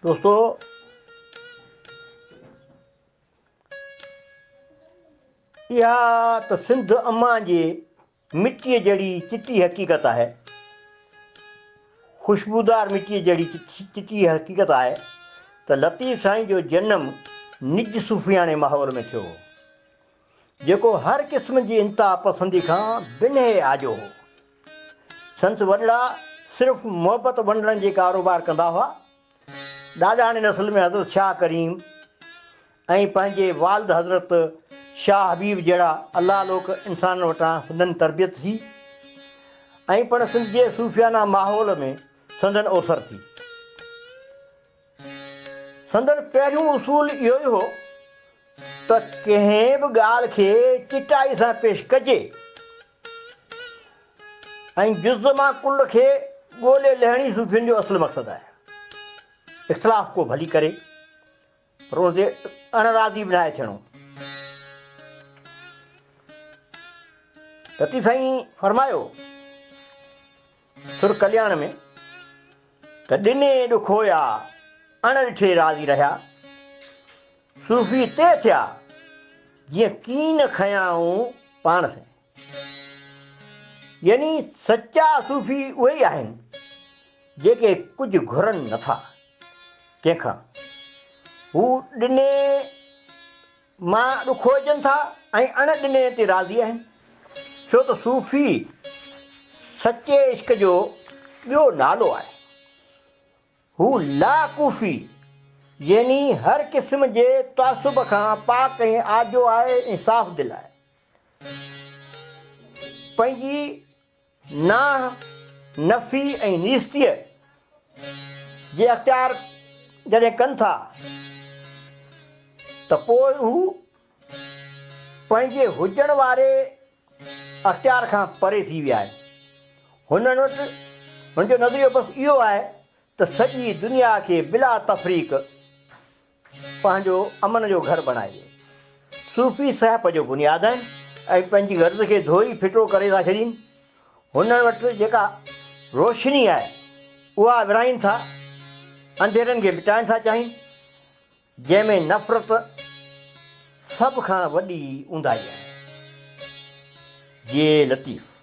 दोस्तों, इहा त सिंध अम्मा जे मिट्टीअ जहिड़ी चिटी हक़ीक़त आहे, ख़ुशबूदार मिट्टीअ जहिड़ी चिटी हक़ीक़त आहे त लतीफ़ साईं जो जनमु निज सूफ़ियाने माहौल में थियो हो, जेको हर क़िस्म जी इंतिहा पसंदी खां बिन्हे आजो हो। संत वॾड़ा सिर्फ़ु मोहबत वंडण जे कारोबार कंदा हुआ। ॾाॾाणे नस्ल में हज़रत शाह करीम ऐं पंहिंजे वालिद हज़रत शाह हबीब जहिड़ा अलाह लोक इंसान वटां संदनि तरबियत थी ऐं पिण सिंध जे सूफ़ियाना माहौल में संदन ओसर थी। संदन पहिरियों उसूल इहो ई हो त कंहिं बि ॻाल्हि खे चिटाई सां पेश कजे ऐं जुज़ मां कुल खे ॻोल्हे लहणी सूफ़ियुनि जो असुलु मक़सदु आहे। इख़्तिलाफ़ को भली करे पर उनते अणराज़ी बनाए थियणो। लतीफ़ साईं फरमायो सुर कल्याण में त ॾिने ॾुखोया अण ॾिठे राज़ी रहिया, सूफ़ी ते थिया जीअं कीन खयाऊं पाण से। यानी सचा सूफ़ी उहे ई आहिनि जेके कुझु घुरनि नथा कंहिंखां, हू ॾिने मां ॾुखोइजनि था ऐं अण ॾिने ते राज़ी आहिनि। छो त सूफ़ी सचे इश्क जो ॿियो नालो आहे। हू लाकूफ़ी यानी हर क़िस्म जे तासुब खां पाक ऐं आजो आहे ऐं साफ़ दिलि आहे। पंहिंजी नाह नफ़ी ऐं नीस्तीअ जे अख़्तियार जॾहिं कनि था त पोइ हू पंहिंजे हुजण वारे अख़्तियार खां परे थी विया आहिनि। हुननि वटि हुनजो नज़रियो बसि इहो आहे त सॼी दुनिया खे बिला तफ़रीक़ पंहिंजो अमन जो घर बणाए ॾिए। सूफ़ी सहप जो बुनियादु आहिनि ऐं पंहिंजी गर्ज़ खे धोई फिटो करे था छॾीनि। हुननि वटि जेका रोशनी आहे उहा विराइनि था, अंधेरनि खे मिटाइण था चाहिनि, जंहिंमें नफ़रत सभ खां वॾी ऊंदाही आहे। जे लतीफ़।